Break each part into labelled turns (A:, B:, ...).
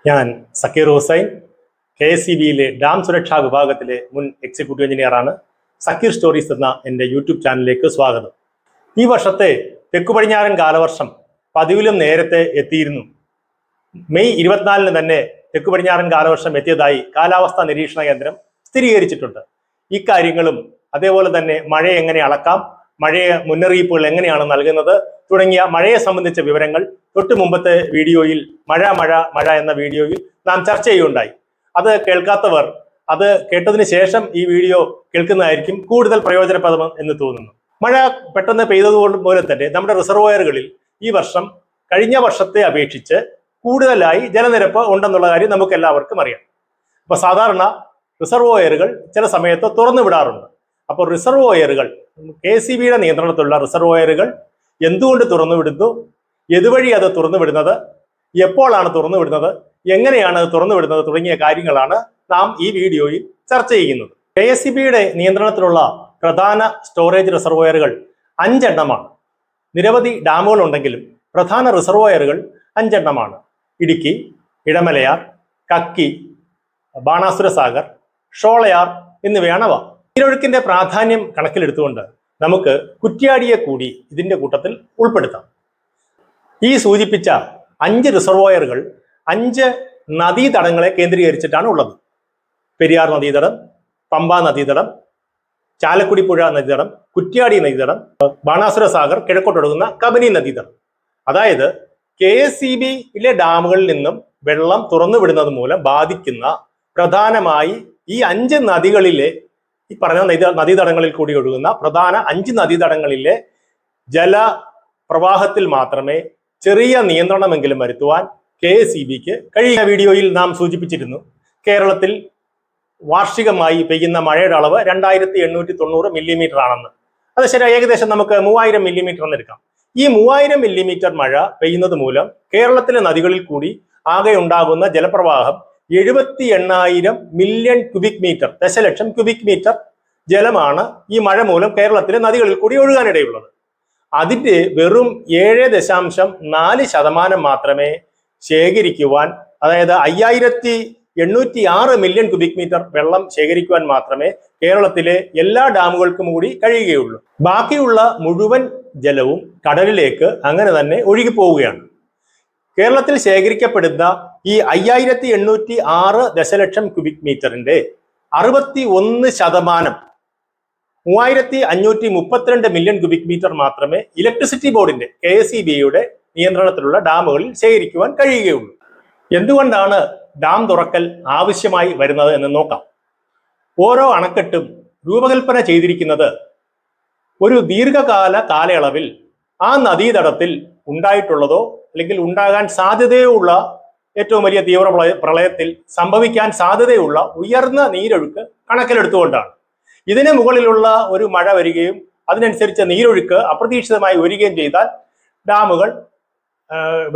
A: ഞാൻ സക്കീർ ഹുസൈൻ, KSEBയിലെ ഡാം സുരക്ഷാ വിഭാഗത്തിലെ മുൻ എക്സിക്യൂട്ടീവ് എഞ്ചിനീയറാണ്. സക്കീർ സ്റ്റോറീസ് എന്ന എൻ്റെ യൂട്യൂബ് ചാനലിലേക്ക് സ്വാഗതം. ഈ വർഷത്തെ തെക്കു പടിഞ്ഞാറൻ കാലവർഷം പതിവിലും നേരത്തെ എത്തിയിരുന്നു. മെയ് 24 തന്നെ തെക്കു പടിഞ്ഞാറൻ കാലവർഷം എത്തിയതായി കാലാവസ്ഥാ നിരീക്ഷണ കേന്ദ്രം സ്ഥിരീകരിച്ചിട്ടുണ്ട്. ഇക്കാര്യങ്ങളും അതേപോലെ തന്നെ മഴയെ എങ്ങനെ അളക്കാം, മഴയെ മുന്നറിയിപ്പുകൾ എങ്ങനെയാണ് നൽകുന്നത് തുടങ്ങിയ മഴയെ സംബന്ധിച്ച വിവരങ്ങൾ തൊട്ടു മുമ്പത്തെ വീഡിയോയിൽ മഴ എന്ന വീഡിയോയിൽ നാം ചർച്ച ചെയ്യുകയുണ്ടായി. അത് കേൾക്കാത്തവർ അത് കേട്ടതിന് ശേഷം ഈ വീഡിയോ കേൾക്കുന്നതായിരിക്കും കൂടുതൽ പ്രയോജനപ്രദം എന്ന് തോന്നുന്നു. മഴ പെട്ടെന്ന് പെയ്തതുപോലെ തന്നെ നമ്മുടെ റിസർവോയറുകളിൽ ഈ വർഷം കഴിഞ്ഞ വർഷത്തെ അപേക്ഷിച്ച് കൂടുതലായി ജലനിരപ്പ് ഉണ്ടെന്നുള്ള കാര്യം നമുക്ക് എല്ലാവർക്കും അറിയാം. അപ്പൊ സാധാരണ റിസർവോയറുകൾ ചില സമയത്ത് തുറന്നു വിടാറുണ്ട്. അപ്പോൾ റിസർവോയറുകൾ KSEBയുടെ നിയന്ത്രണത്തിലുള്ള റിസർവോയറുകൾ എന്തുകൊണ്ട് തുറന്നു വിടുന്നു, എതുവഴി അത് തുറന്നു വിടുന്നത്, എപ്പോഴാണ് തുറന്നു വിടുന്നത്, എങ്ങനെയാണ് അത് തുറന്നു വിടുന്നത് തുടങ്ങിയ കാര്യങ്ങളാണ് നാം ഈ വീഡിയോയിൽ ചർച്ച ചെയ്യുന്നത്. KSEBയുടെ നിയന്ത്രണത്തിലുള്ള പ്രധാന സ്റ്റോറേജ് റിസർവോയറുകൾ 5 എണ്ണമാണ്. നിരവധി ഡാമുകൾ ഉണ്ടെങ്കിലും പ്രധാന റിസർവോയറുകൾ 5 എണ്ണമാണ്. ഇടുക്കി, ഇടമലയാർ, കക്കി, ബാണാസുര സാഗർ, ഷോളയാർ എന്നിവയാണവ. നീരൊഴുക്കിന്റെ പ്രാധാന്യം കണക്കിലെടുത്തുകൊണ്ട് നമുക്ക് കുറ്റ്യാടിയെ കൂടി ഇതിന്റെ കൂട്ടത്തിൽ ഉൾപ്പെടുത്താം. ഈ സൂചിപ്പിച്ച 5 റിസർവോയറുകൾ 5 നദീതടങ്ങളെ കേന്ദ്രീകരിച്ചിട്ടാണ് ഉള്ളത്. പെരിയാർ നദീതടം, പമ്പ നദീതടം, ചാലക്കുടി പുഴ നദീതടം, കുറ്റ്യാടി നദീതടം, ബാണാസുര സാഗർ, കിഴക്കോട്ടൊഴുകുന്ന കബനി നദീതടം. അതായത് KSEBയിലെ ഡാമുകളിൽ നിന്നും വെള്ളം തുറന്നു വിടുന്നത് മൂലം ബാധിക്കുന്ന പ്രധാനമായി ഈ 5 നദികളിലെ ഈ പറഞ്ഞ നദീതടങ്ങളിൽ കൂടി ഒഴുകുന്ന പ്രധാന 5 നദീതടങ്ങളിലെ ജലപ്രവാഹത്തിൽ മാത്രമേ ചെറിയ നിയന്ത്രണമെങ്കിലും വരുത്തുവാൻ KSEBക്ക് കഴിയുന്ന വീഡിയോയിൽ നാം സൂചിപ്പിച്ചിരുന്നു. കേരളത്തിൽ വാർഷികമായി പെയ്യുന്ന മഴയുടെ അളവ് 2890 മില്ലിമീറ്റർ ആണെന്ന്. അത് ശരി, ഏകദേശം നമുക്ക് 3000 മില്ലിമീറ്റർ എന്നെടുക്കാം. ഈ 3000 മില്ലിമീറ്റർ മഴ പെയ്യുന്നത് മൂലം കേരളത്തിലെ നദികളിൽ കൂടി ആകെ ഉണ്ടാകുന്ന ജലപ്രവാഹം 78,000 മില്യൺ ക്യൂബിക് മീറ്റർ, ദശലക്ഷം ക്യൂബിക് മീറ്റർ ജലമാണ് ഈ മഴ മൂലം കേരളത്തിലെ നദികളിൽ കൂടി ഒഴുകാനിടയുള്ളത്. അതിന്റെ വെറും 7.4% മാത്രമേ ശേഖരിക്കുവാൻ, അതായത് 5806 മില്യൺ ക്യൂബിക് മീറ്റർ വെള്ളം ശേഖരിക്കുവാൻ മാത്രമേ കേരളത്തിലെ എല്ലാ ഡാമുകൾക്കും കൂടി കഴിയുകയുള്ളൂ. ബാക്കിയുള്ള മുഴുവൻ ജലവും കടലിലേക്ക് അങ്ങനെ തന്നെ ഒഴുകിപ്പോവുകയാണ്. കേരളത്തിൽ ശേഖരിക്കപ്പെടുന്ന ഈ 5806 ദശലക്ഷം ക്യൂബിക് മീറ്ററിന്റെ 61%, 3532 മില്യൺ ക്യൂബിക് മീറ്റർ മാത്രമേ ഇലക്ട്രിസിറ്റി ബോർഡിന്റെ KSEBയുടെ നിയന്ത്രണത്തിലുള്ള ഡാമുകളിൽ ശേഖരിക്കുവാൻ കഴിയുകയുള്ളൂ. എന്തുകൊണ്ടാണ് ഡാം തുറക്കൽ ആവശ്യമായി വരുന്നത് എന്ന് നോക്കാം. ഓരോ അണക്കെട്ടും രൂപകൽപ്പന ചെയ്തിരിക്കുന്നത് ഒരു ദീർഘകാല കാലയളവിൽ ആ നദീതടത്തിൽ ഉണ്ടായിട്ടുള്ളതോ അല്ലെങ്കിൽ ഉണ്ടാകാൻ സാധ്യതയുള്ള ഏറ്റവും വലിയ തീവ്ര പ്രളയത്തിൽ സംഭവിക്കാൻ സാധ്യതയുള്ള ഉയർന്ന നീരൊഴുക്ക് കണക്കിലെടുത്തുകൊണ്ടാണ്. ഇതിന് മുകളിലുള്ള ഒരു മഴ വരികയും അതിനനുസരിച്ച് നീരൊഴുക്ക് അപ്രതീക്ഷിതമായി വരികയും ചെയ്താൽ ഡാമുകൾ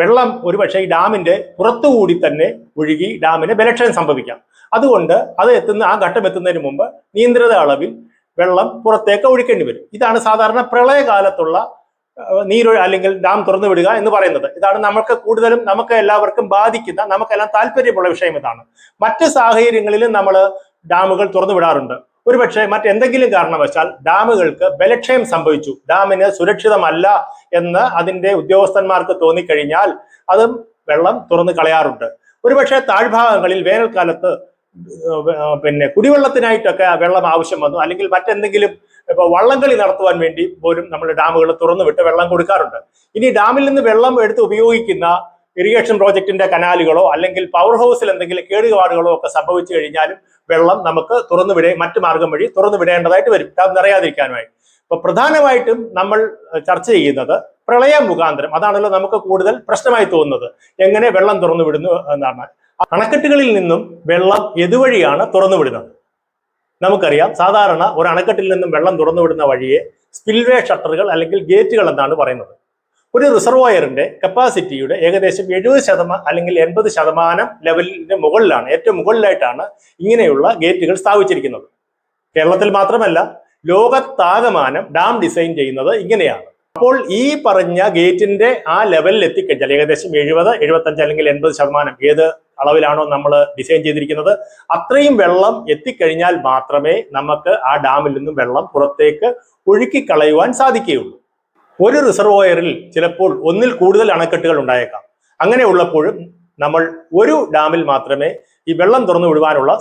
A: വെള്ളം ഒരുപക്ഷെ ഈ ഡാമിന്റെ പുറത്തുകൂടി തന്നെ ഒഴുകി ഡാമിന് ബലക്ഷയം സംഭവിക്കാം. അതുകൊണ്ട് അത് ആ ഘട്ടം എത്തുന്നതിന് മുമ്പ് നിയന്ത്രിത അളവിൽ വെള്ളം പുറത്തേക്ക് ഒഴുക്കേണ്ടി വരും. ഇതാണ് സാധാരണ പ്രളയകാലത്തുള്ള അല്ലെങ്കിൽ ഡാം തുറന്നു വിടുക എന്ന് പറയുന്നത്. ഇതാണ് നമുക്ക് എല്ലാവർക്കും ബാധിക്കുന്ന, നമുക്കെല്ലാം താല്പര്യമുള്ള വിഷയം ഇതാണ്. മറ്റ് സാഹചര്യങ്ങളിലും നമ്മൾ ഡാമുകൾ തുറന്നു വിടാറുണ്ട്. ഒരുപക്ഷെ മറ്റെന്തെങ്കിലും കാരണവശാൽ ഡാമുകൾക്ക് ബലക്ഷയം സംഭവിച്ചു, ഡാമിന് സുരക്ഷിതമല്ല എന്ന് അതിന്റെ ഉദ്യോഗസ്ഥന്മാർക്ക് തോന്നിക്കഴിഞ്ഞാൽ അതും വെള്ളം തുറന്നു കളയാറുണ്ട്. ഒരുപക്ഷെ താഴ്ഭാഗങ്ങളിൽ വേനൽക്കാലത്ത് കുടിവെള്ളത്തിനായിട്ടൊക്കെ വെള്ളം ആവശ്യം വന്നു, അല്ലെങ്കിൽ മറ്റെന്തെങ്കിലും വള്ളംകളി നടത്തുവാൻ വേണ്ടി പോലും നമ്മൾ ഡാമുകൾ തുറന്നു വിട്ട് വെള്ളം കൊടുക്കാറുണ്ട്. ഇനി ഡാമിൽ നിന്ന് വെള്ളം എടുത്ത് ഉപയോഗിക്കുന്ന ഇറിഗേഷൻ പ്രോജക്റ്റിന്റെ കനാലുകളോ അല്ലെങ്കിൽ പവർ ഹൗസിൽ എന്തെങ്കിലും കേടുപാടുകളോ ഒക്കെ സംഭവിച്ചു കഴിഞ്ഞാലും വെള്ളം നമുക്ക് മറ്റു മാർഗം വഴി തുറന്നു വിടേണ്ടതായിട്ട് വരും, ഡാം നിറയാതിരിക്കാനുമായി. അപ്പൊ പ്രധാനമായിട്ടും നമ്മൾ ചർച്ച ചെയ്യുന്നത് പ്രളയം മുഖാന്തരം, അതാണല്ലോ നമുക്ക് കൂടുതൽ പ്രശ്നമായി തോന്നുന്നത്. എങ്ങനെ വെള്ളം തുറന്നു വിടുന്നു എന്നാണ്. അണക്കെട്ടുകളിൽ നിന്നും വെള്ളം എതുവഴിയാണ് തുറന്നു വിടുന്നത്? നമുക്കറിയാം, സാധാരണ ഒരു അണക്കെട്ടിൽ നിന്നും വെള്ളം തുറന്നു വിടുന്ന വഴിയെ സ്പിൽവേ ഷട്ടറുകൾ അല്ലെങ്കിൽ ഗേറ്റുകൾ എന്നാണ് പറയുന്നത്. ഒരു റിസർവോയറിന്റെ കപ്പാസിറ്റിയുടെ ഏകദേശം 70% അല്ലെങ്കിൽ 80% ലെവലിന്റെ മുകളിലാണ്, ഏറ്റവും മുകളിലായിട്ടാണ് ഇങ്ങനെയുള്ള ഗേറ്റുകൾ സ്ഥാപിച്ചിരിക്കുന്നത്. കേരളത്തിൽ മാത്രമല്ല, ലോകത്താകമാനം ഡാം ഡിസൈൻ ചെയ്യുന്നത് ഇങ്ങനെയാണ്. അപ്പോൾ ഈ പറഞ്ഞ ഗേറ്റിന്റെ ആ ലെവലിൽ എത്തിക്കഴിഞ്ഞാൽ ഏകദേശം 70-75 അല്ലെങ്കിൽ 80% ഏത് അളവിലാണോ നമ്മൾ ഡിസൈൻ ചെയ്തിരിക്കുന്നത് അത്രയും വെള്ളം എത്തിക്കഴിഞ്ഞാൽ മാത്രമേ നമുക്ക് ആ ഡാമിൽ നിന്നും വെള്ളം പുറത്തേക്ക് ഒഴുക്കിക്കളയുവാൻ സാധിക്കുകയുള്ളൂ. ഒരു റിസർവോയറിൽ ചിലപ്പോൾ ഒന്നിൽ കൂടുതൽ അണക്കെട്ടുകൾ ഉണ്ടായേക്കാം. അങ്ങനെ ഉള്ളപ്പോഴും നമ്മൾ ഒരു ഡാമിൽ മാത്രമേ ഈ വെള്ളം തുറന്നു വിടുവാനുള്ള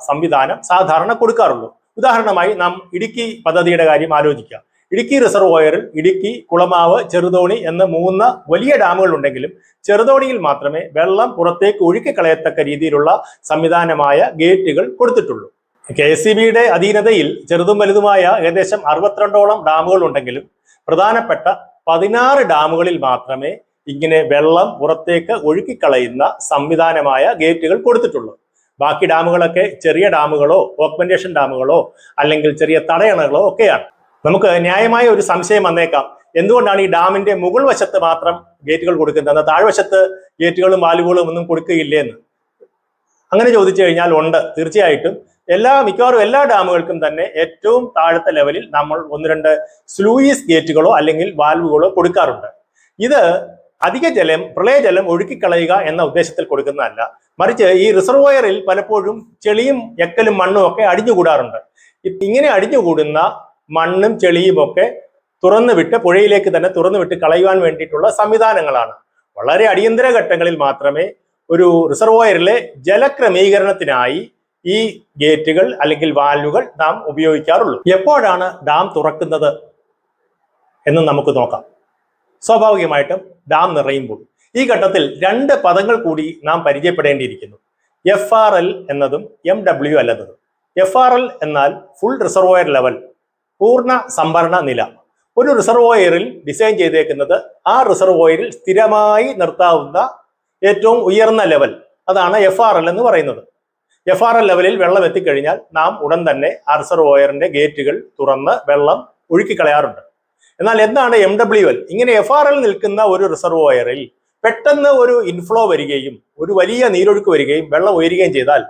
A: സംവിധാനം സാധാരണ കൊടുക്കാറുള്ളൂ. ഉദാഹരണമായി നാം ഇടുക്കി പദ്ധതിയുടെ കാര്യം ആലോചിക്കാം. ഇടുക്കി റിസർവോയറിൽ ഇടുക്കി, കുളമാവ്, ചെറുതോണി എന്ന 3 വലിയ ഡാമുകൾ ഉണ്ടെങ്കിലും ചെറുതോണിയിൽ മാത്രമേ വെള്ളം പുറത്തേക്ക് ഒഴുക്കിക്കളയത്തക്ക രീതിയിലുള്ള സംവിധാനമായ ഗേറ്റുകൾ കൊടുത്തിട്ടുള്ളൂ. KSEBയുടെ അധീനതയിൽ ചെറുതും വലുതുമായ ഏകദേശം 62ഓളം ഡാമുകൾ ഉണ്ടെങ്കിലും പ്രധാനപ്പെട്ട 16 ഡാമുകളിൽ മാത്രമേ ഇങ്ങനെ വെള്ളം പുറത്തേക്ക് ഒഴുക്കിക്കളയുന്ന സംവിധാനമായ ഗേറ്റുകൾ കൊടുത്തിട്ടുള്ളൂ. ബാക്കി ഡാമുകളൊക്കെ ചെറിയ ഡാമുകളോ ഓഗ്മെന്റേഷൻ ഡാമുകളോ അല്ലെങ്കിൽ ചെറിയ തടയണകളോ ഒക്കെയാണ്. നമുക്ക് ന്യായമായ ഒരു സംശയം വന്നേക്കാം, എന്തുകൊണ്ടാണ് ഈ ഡാമിന്റെ മുകൾ വശത്ത് മാത്രം ഗേറ്റുകൾ കൊടുക്കുന്നത്, താഴ്വശത്ത് ഗേറ്റുകളും വാൽവുകളും ഒന്നും കൊടുക്കുകയില്ലേ എന്ന്? അങ്ങനെ ചോദിച്ചു കഴിഞ്ഞാൽ ഉണ്ട്, തീർച്ചയായിട്ടും മിക്കവാറും എല്ലാ ഡാമുകൾക്കും തന്നെ ഏറ്റവും താഴത്തെ ലെവലിൽ നമ്മൾ 1-2 സ്ലൂയിസ് ഗേറ്റുകളോ അല്ലെങ്കിൽ വാൽവുകളോ കൊടുക്കാറുണ്ട്. ഇത് അധിക ജലം, പ്രളയജലം ഒഴുക്കിക്കളയുക എന്ന ഉദ്ദേശത്തിൽ കൊടുക്കുന്നതല്ല, മറിച്ച് ഈ റിസർവോയറിൽ പലപ്പോഴും ചെളിയും എക്കലും മണ്ണും ഒക്കെ അടിഞ്ഞുകൂടാറുണ്ട്. ഇങ്ങനെ അടിഞ്ഞുകൂടുന്ന മണ്ണും ചെളിയും ഒക്കെ തുറന്നുവിട്ട് പുഴയിലേക്ക് തന്നെ തുറന്നുവിട്ട് കളയുവാൻ വേണ്ടിയിട്ടുള്ള സംവിധാനങ്ങളാണ്. വളരെ അടിയന്തര ഘട്ടങ്ങളിൽ മാത്രമേ ഒരു റിസർവോയറിലെ ജലക്രമീകരണത്തിനായി ഈ ഗേറ്റുകൾ അല്ലെങ്കിൽ വാൽവുകൾ നാം ഉപയോഗിക്കാറുള്ളൂ. എപ്പോഴാണ് ഡാം തുറക്കുന്നത് എന്ന് നമുക്ക് നോക്കാം. സ്വാഭാവികമായിട്ടും ഡാം നിറയുമ്പോൾ. ഈ ഘട്ടത്തിൽ 2 പദങ്ങൾ കൂടി നാം പരിചയപ്പെടേണ്ടിയിരിക്കുന്നു. FRL എന്നതും MWL എന്നതും. FRL എന്നാൽ ഫുൾ റിസർവോയർ ലെവൽ, പൂർണ്ണ സംഭരണ നില. ഒരു റിസർവോയറിൽ ഡിസൈൻ ചെയ്തേക്കുന്നത് ആ റിസർവോയറിൽ സ്ഥിരമായി നിർത്താവുന്ന ഏറ്റവും ഉയർന്ന ലെവൽ, അതാണ് FRL എന്ന് പറയുന്നത്. FRL ലെവലിൽ വെള്ളം എത്തിക്കഴിഞ്ഞാൽ നാം ഉടൻ തന്നെ ആ റിസർവോയറിന്റെ ഗേറ്റുകൾ തുറന്ന് വെള്ളം ഒഴുക്കിക്കളയാറുണ്ട്. എന്നാൽ എന്താണ് MWL? ഇങ്ങനെ FRL നിൽക്കുന്ന ഒരു റിസർവോയറിൽ പെട്ടെന്ന് ഒരു ഇൻഫ്ലോ വരികയും ഒരു വലിയ നീരൊഴുക്ക് വരികയും വെള്ളം ഉയരുകയും ചെയ്താൽ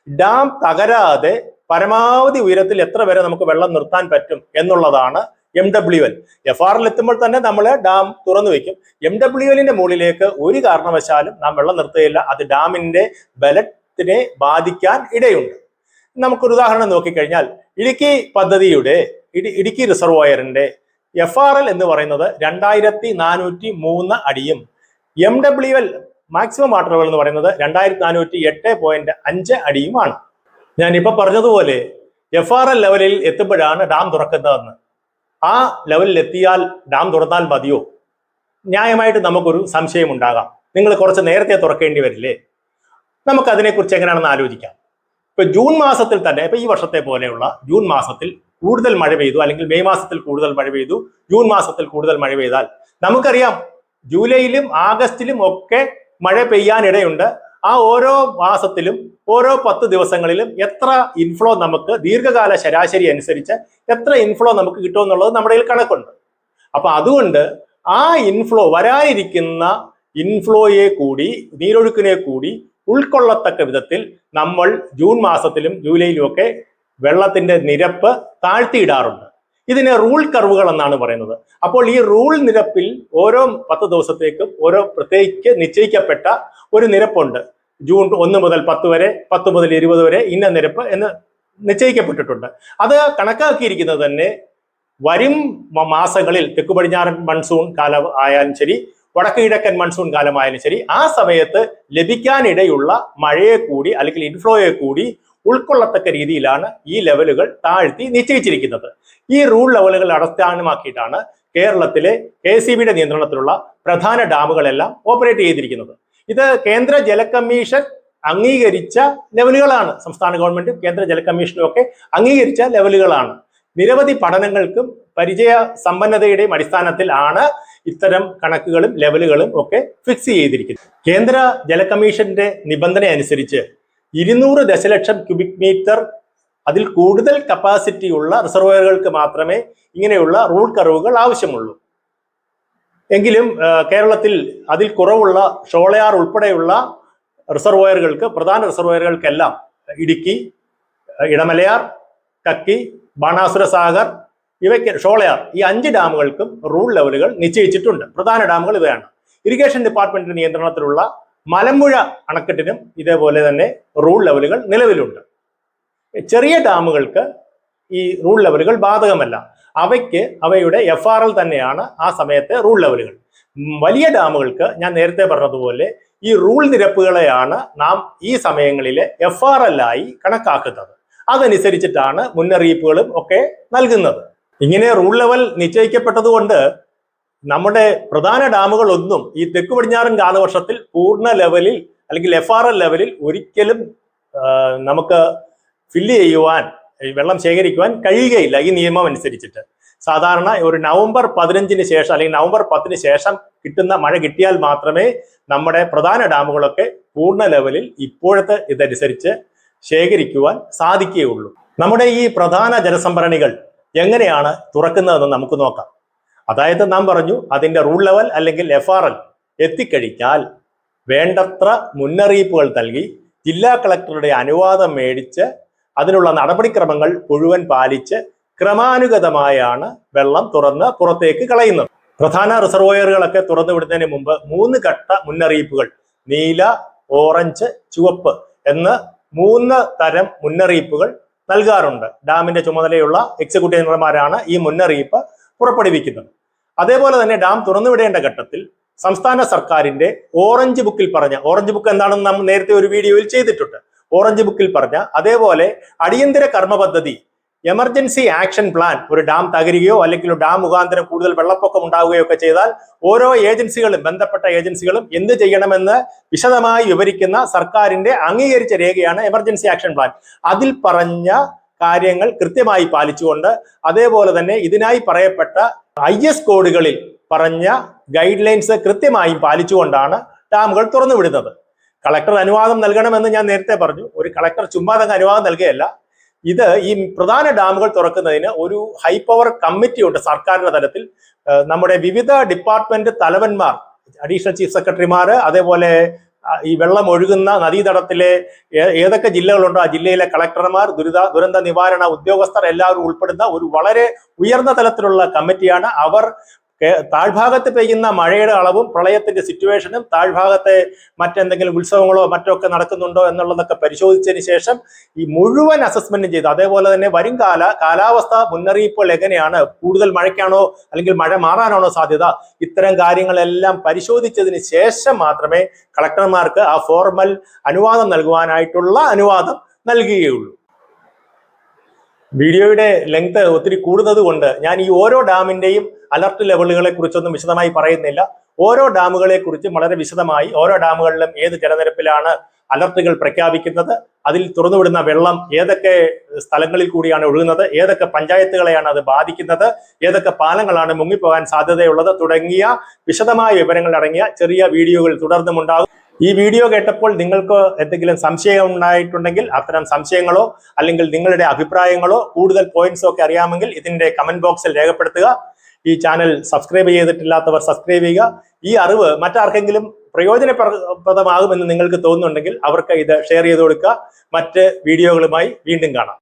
A: ഡാം തകരാതെ പരമാവധി ഉയരത്തിൽ എത്ര വരെ നമുക്ക് വെള്ളം നിർത്താൻ പറ്റും എന്നുള്ളതാണ് MWL. FRL എത്തുമ്പോൾ തന്നെ നമ്മൾ ഡാം തുറന്നു വെക്കും. MWLന്റെ മുകളിലേക്ക് ഒരു കാരണവശാലും നാം വെള്ളം നിർത്തുകയില്ല. അത് ഡാമിന്റെ ബലത്തിനെ ബാധിക്കാൻ ഇടയുണ്ട്. നമുക്കൊരു ഉദാഹരണം നോക്കിക്കഴിഞ്ഞാൽ ഇടുക്കി പദ്ധതിയുടെ ഇടുക്കി റിസർവോയറിന്റെ FRL എന്ന് പറയുന്നത് 2403 അടിയും MWL മാക്സിമം വാട്ടർ ലെവൽ എന്ന് പറയുന്നത് 2408.5 അടിയുമാണ്. ഞാനിപ്പോൾ പറഞ്ഞതുപോലെ FRL ലെവലിൽ എത്തുമ്പോഴാണ് ഡാം തുറക്കുന്നതെന്ന്. ആ ലെവലിൽ എത്തിയാൽ ഡാം തുറന്നാൽ മതിയോ? ന്യായമായിട്ട് നമുക്കൊരു സംശയം ഉണ്ടാകാം. നിങ്ങൾ കുറച്ച് നേരത്തെ തുറക്കേണ്ടി വരില്ലേ? നമുക്ക് അതിനെക്കുറിച്ച് എങ്ങനെയാണെന്ന് ആലോചിക്കാം. ഇപ്പൊ ജൂൺ മാസത്തിൽ തന്നെ, ഇപ്പൊ ഈ വർഷത്തെ പോലെയുള്ള ജൂൺ മാസത്തിൽ കൂടുതൽ മഴ പെയ്തു, അല്ലെങ്കിൽ മെയ് മാസത്തിൽ കൂടുതൽ മഴ പെയ്തു, ജൂൺ മാസത്തിൽ കൂടുതൽ മഴ പെയ്താൽ നമുക്കറിയാം ജൂലൈയിലും ആഗസ്റ്റിലും ഒക്കെ മഴ പെയ്യാനിടയുണ്ട്. ആ ഓരോ മാസത്തിലും ഓരോ 10 ദിവസങ്ങളിലും എത്ര ഇൻഫ്ലോ നമുക്ക് ദീർഘകാല ശരാശരി അനുസരിച്ച് എത്ര ഇൻഫ്ലോ നമുക്ക് കിട്ടുമെന്നുള്ളത് നമ്മുടെ കയ്യിൽ കണക്കുണ്ട്. അപ്പൊ അതുകൊണ്ട് ആ ഇൻഫ്ലോ, വരാനിരിക്കുന്ന ഇൻഫ്ലോയെ കൂടി നീരൊഴുക്കിനെ കൂടി ഉൾക്കൊള്ളത്തക്ക വിധത്തിൽ നമ്മൾ ജൂൺ മാസത്തിലും ജൂലൈയിലും ഒക്കെ വെള്ളത്തിന്റെ നിരപ്പ് താഴ്ത്തിയിടാറുണ്ട്. ഇതിന് റൂൾ കർവുകൾ എന്നാണ് പറയുന്നത്. അപ്പോൾ ഈ റൂൾ നിരപ്പിൽ ഓരോ 10 ദിവസത്തേക്കും ഓരോ പ്രത്യേകിച്ച് നിശ്ചയിക്കപ്പെട്ട ഒരു നിരപ്പുണ്ട്. ജൂൺ 1 മുതൽ 10 വരെ, 10 മുതൽ 20 വരെ ഇന്ന നിരപ്പ് എന്ന് നിശ്ചയിക്കപ്പെട്ടിട്ടുണ്ട്. അത് കണക്കാക്കിയിരിക്കുന്നത് തന്നെ വരും മാസങ്ങളിൽ തെക്കു പടിഞ്ഞാറൻ മൺസൂൺ കാലം ആയാലും ശരി, വടക്ക് കിഴക്കൻ മൺസൂൺ കാലമായാലും ശരി, ആ സമയത്ത് ലഭിക്കാനിടയുള്ള മഴയെ കൂടി അല്ലെങ്കിൽ ഇൻഫ്ലോയെ കൂടി ഉൾക്കൊള്ളത്തക്ക രീതിയിലാണ് ഈ ലെവലുകൾ താഴ്ത്തി നിശ്ചയിച്ചിരിക്കുന്നത്. ഈ റൂൾ ലെവലുകൾ അടിസ്ഥാനമാക്കിയിട്ടാണ് കേരളത്തിലെ KSEBയുടെ നിയന്ത്രണത്തിലുള്ള പ്രധാന ഡാമുകളെല്ലാം ഓപ്പറേറ്റ് ചെയ്തിരിക്കുന്നത്. ഇത് കേന്ദ്ര ജല കമ്മീഷൻ അംഗീകരിച്ച ലെവലുകളാണ്. സംസ്ഥാന ഗവൺമെന്റും കേന്ദ്ര ജല കമ്മീഷനും ഒക്കെ അംഗീകരിച്ച ലെവലുകളാണ്. നിരവധി പഠനങ്ങൾക്കും പരിചയ സമ്പന്നതയുടെയും അടിസ്ഥാനത്തിൽ ആണ് ഇത്തരം കണക്കുകളും ലെവലുകളും ഒക്കെ ഫിക്സ് ചെയ്തിരിക്കുന്നത്. കേന്ദ്ര ജല കമ്മീഷന്റെ നിബന്ധന അനുസരിച്ച് 200 ദശലക്ഷം ക്യൂബിക് മീറ്റർ അതിൽ കൂടുതൽ കപ്പാസിറ്റി ഉള്ള റിസർവോയറുകൾക്ക് മാത്രമേ ഇങ്ങനെയുള്ള റൂൾ കർവുകൾ ആവശ്യമുള്ളൂ. എങ്കിലും കേരളത്തിൽ അതിൽ കുറവുള്ള ഷോളയാർ ഉൾപ്പെടെയുള്ള റിസർവോയറുകൾക്ക്, പ്രധാന റിസർവോയറുകൾക്കെല്ലാം ഇടുക്കി, ഇടമലയാർ, കക്കി, ബാണാസുര സാഗർ, ഇവയ്ക്ക് ഷോളയാർ ഈ 5 ഡാമുകൾക്കും റൂൾ ലെവലുകൾ നിശ്ചയിച്ചിട്ടുണ്ട്. പ്രധാന ഡാമുകൾ ഇവയാണ്. ഇറിഗേഷൻ ഡിപ്പാർട്ട്മെന്റിന്റെ നിയന്ത്രണത്തിലുള്ള മലമ്പുഴ അണക്കെട്ടിനും ഇതേപോലെ തന്നെ റൂൾ ലെവലുകൾ നിലവിലുണ്ട്. ചെറിയ ഡാമുകൾക്ക് ഈ റൂൾ ലെവലുകൾ ബാധകമല്ല. അവയ്ക്ക് അവയുടെ FRL തന്നെയാണ് ആ സമയത്തെ റൂൾ ലെവലുകൾ. വലിയ ഡാമുകൾക്ക് ഞാൻ നേരത്തെ പറഞ്ഞതുപോലെ ഈ റൂൾ നിരപ്പുകളെയാണ് നാം ഈ സമയങ്ങളിലെ FRL ആയി കണക്കാക്കുന്നത്. അതനുസരിച്ചിട്ടാണ് മുന്നറിയിപ്പുകളും ഒക്കെ നൽകുന്നത്. ഇങ്ങനെ റൂൾ ലെവൽ നിശ്ചയിക്കപ്പെട്ടതുകൊണ്ട് നമ്മുടെ പ്രധാന ഡാമുകളൊന്നും ഈ തെക്കു പടിഞ്ഞാറൻ കാലവർഷത്തിൽ പൂർണ്ണ ലെവലിൽ അല്ലെങ്കിൽ FRL ലെവലിൽ ഒരിക്കലും നമുക്ക് ഫില്ല് ചെയ്യുവാൻ, വെള്ളം ശേഖരിക്കുവാൻ കഴിയുകയില്ല ഈ നിയമം അനുസരിച്ചിട്ട്. സാധാരണ ഒരു നവംബർ 15 ശേഷം അല്ലെങ്കിൽ നവംബർ 10 ശേഷം കിട്ടുന്ന മഴ കിട്ടിയാൽ മാത്രമേ നമ്മുടെ പ്രധാന ഡാമുകളൊക്കെ പൂർണ്ണ ലെവലിൽ ഇപ്പോഴത്തെ ഇതനുസരിച്ച് ശേഖരിക്കുവാൻ സാധിക്കുകയുള്ളൂ. നമ്മുടെ ഈ പ്രധാന ജലസംഭരണികൾ എങ്ങനെയാണ് തുറക്കുന്നതെന്ന് നമുക്ക് നോക്കാം. അതായത് നാം പറഞ്ഞു, അതിന്റെ റൂൾ ലെവൽ അല്ലെങ്കിൽ FRL എത്തിക്കഴിഞ്ഞാൽ വേണ്ടത്ര മുന്നറിയിപ്പുകൾ നൽകി ജില്ലാ കളക്ടറുടെ അനുവാദം മേടിച്ച് അതിനുള്ള നടപടിക്രമങ്ങൾ മുഴുവൻ പാലിച്ച് ക്രമാനുഗതമായാണ് വെള്ളം തുറന്ന് പുറത്തേക്ക് കളയുന്നത്. പ്രധാന റിസർവോയറുകളൊക്കെ തുറന്നു വിടുന്നതിന് മുമ്പ് 3 ഘട്ട മുന്നറിയിപ്പുകൾ, നീല, ഓറഞ്ച്, ചുവപ്പ് എന്ന് 3 തരം മുന്നറിയിപ്പുകൾ നൽകാറുണ്ട്. ഡാമിന്റെ ചുമതലയുള്ള എക്സിക്യൂട്ടീവ് എഞ്ചിനീയർമാരാണ് ഈ മുന്നറിയിപ്പ് പുറപ്പെടുവിക്കുന്നത്. അതേപോലെ തന്നെ ഡാം തുറന്നുവിടേണ്ട ഘട്ടത്തിൽ സംസ്ഥാന സർക്കാരിന്റെ ഓറഞ്ച് ബുക്കിൽ പറഞ്ഞ, ഓറഞ്ച് ബുക്ക് എന്താണെന്ന് നാം നേരത്തെ ഒരു വീഡിയോയിൽ ചെയ്തിട്ടുണ്ട്, ഓറഞ്ച് ബുക്കിൽ പറഞ്ഞ അതേപോലെ അടിയന്തര കർമ്മ പദ്ധതി, എമർജൻസി ആക്ഷൻ പ്ലാൻ, ഒരു ഡാം തകരുകയോ അല്ലെങ്കിൽ ഡാം മുഖാന്തരം കൂടുതൽ വെള്ളപ്പൊക്കം ഉണ്ടാവുകയോ ഒക്കെ ചെയ്താൽ ഓരോ ഏജൻസികളും, ബന്ധപ്പെട്ട ഏജൻസികളും എന്ത് ചെയ്യണമെന്ന് വിശദമായി വിവരിക്കുന്ന സർക്കാരിന്റെ അംഗീകരിച്ച രേഖയാണ് എമർജൻസി ആക്ഷൻ പ്ലാൻ. അതിൽ പറഞ്ഞ കാര്യങ്ങൾ കൃത്യമായി പാലിച്ചുകൊണ്ട്, അതേപോലെ തന്നെ ഇതിനായി പറയപ്പെട്ട IS കോഡുകളിൽ പറഞ്ഞ ഗൈഡ് ലൈൻസ് കൃത്യമായും പാലിച്ചുകൊണ്ടാണ് ഡാമുകൾ തുറന്നുവിടുന്നത്. കളക്ടർ അനുവാദം നൽകണമെന്ന് ഞാൻ നേരത്തെ പറഞ്ഞു. ഒരു കളക്ടർ ചുമ്മാതെ അനുവാദം നൽകുകയല്ല. ഇത് ഈ പ്രധാന ഡാമുകൾ തുറക്കുന്നതിന് ഒരു ഹൈ പവർ കമ്മിറ്റി ഉണ്ട് സർക്കാരിന്റെ തലത്തിൽ. നമ്മുടെ വിവിധ ഡിപ്പാർട്ട്മെന്റ് തലവന്മാർ, അഡീഷണൽ ചീഫ് സെക്രട്ടറിമാര്, അതേപോലെ ഈ വെള്ളം ഒഴുകുന്ന നദീതടത്തിലെ ഏതൊക്കെ ജില്ലകളുണ്ടോ ആ ജില്ലയിലെ കളക്ടർമാർ, ദുരന്ത നിവാരണ ഉദ്യോഗസ്ഥർ എല്ലാവരും ഉൾപ്പെടുന്ന ഒരു വളരെ ഉയർന്ന തലത്തിലുള്ള കമ്മിറ്റിയാണ്. അവർ താഴ്ഭാഗത്ത് പെയ്യുന്ന മഴയുടെ അളവും പ്രളയത്തിന്റെ സിറ്റുവേഷനും താഴ്ഭാഗത്തെ മറ്റെന്തെങ്കിലും ഉത്സവങ്ങളോ മറ്റൊക്കെ നടക്കുന്നുണ്ടോ എന്നുള്ളതൊക്കെ പരിശോധിച്ചതിന് ശേഷം ഈ മുഴുവൻ അസസ്മെന്റും ചെയ്ത്, അതേപോലെ തന്നെ വരും കാലാവസ്ഥ മുന്നറിയിപ്പുകൾ എങ്ങനെയാണ്, കൂടുതൽ മഴയ്ക്കാണോ അല്ലെങ്കിൽ മഴ മാറാനാണോ സാധ്യത, ഇത്തരം കാര്യങ്ങളെല്ലാം പരിശോധിച്ചതിന് ശേഷം മാത്രമേ കളക്ടർമാർക്ക് ആ ഫോർമൽ അനുവാദം നൽകുവാനായിട്ടുള്ള അനുവാദം നൽകുകയുള്ളൂ. വീഡിയോയുടെ ലെങ്ത് ഒത്തിരി കൂടുന്നത് കൊണ്ട് ഞാൻ ഈ ഓരോ ഡാമിന്റെയും അലർട്ട് ലെവലുകളെ കുറിച്ചൊന്നും വിശദമായി പറയുന്നില്ല. ഓരോ ഡാമുകളെ കുറിച്ച് വളരെ വിശദമായി, ഓരോ ഡാമുകളിലും ഏത് ജലനിരപ്പിലാണ് അലർട്ടുകൾ പ്രഖ്യാപിക്കുന്നത്, അതിൽ തുറന്നുവിടുന്ന വെള്ളം ഏതൊക്കെ സ്ഥലങ്ങളിൽ കൂടിയാണ് ഒഴുകുന്നത്, ഏതൊക്കെ പഞ്ചായത്തുകളെയാണ് അത് ബാധിക്കുന്നത്, ഏതൊക്കെ പാലങ്ങളാണ് മുങ്ങിപ്പോകാൻ സാധ്യതയുള്ളത് തുടങ്ങിയ വിശദമായ വിവരങ്ങൾ അടങ്ങിയ ചെറിയ വീഡിയോകൾ തുടർന്നുമുണ്ടാകും. ഈ വീഡിയോ കേട്ടപ്പോൾ നിങ്ങൾക്ക് എന്തെങ്കിലും സംശയം ഉണ്ടായിട്ടുണ്ടെങ്കിൽ അത്തരം സംശയങ്ങളോ അല്ലെങ്കിൽ നിങ്ങളുടെ അഭിപ്രായങ്ങളോ കൂടുതൽ പോയിന്റ്സോ ഒക്കെ അറിയാമെങ്കിൽ ഇതിന്റെ കമന്റ് ബോക്സിൽ രേഖപ്പെടുത്തുക. ഈ ചാനൽ സബ്സ്ക്രൈബ് ചെയ്തിട്ടില്ലാത്തവർ സബ്സ്ക്രൈബ് ചെയ്യുക. ഈ അറിവ് മറ്റാർക്കെങ്കിലും പ്രയോജനപ്രദമാകുമെന്ന് നിങ്ങൾക്ക് തോന്നുന്നുണ്ടെങ്കിൽ അവർക്ക് ഇത് ഷെയർ ചെയ്ത് കൊടുക്കുക. മറ്റ് വീഡിയോകളുമായി വീണ്ടും കാണാം.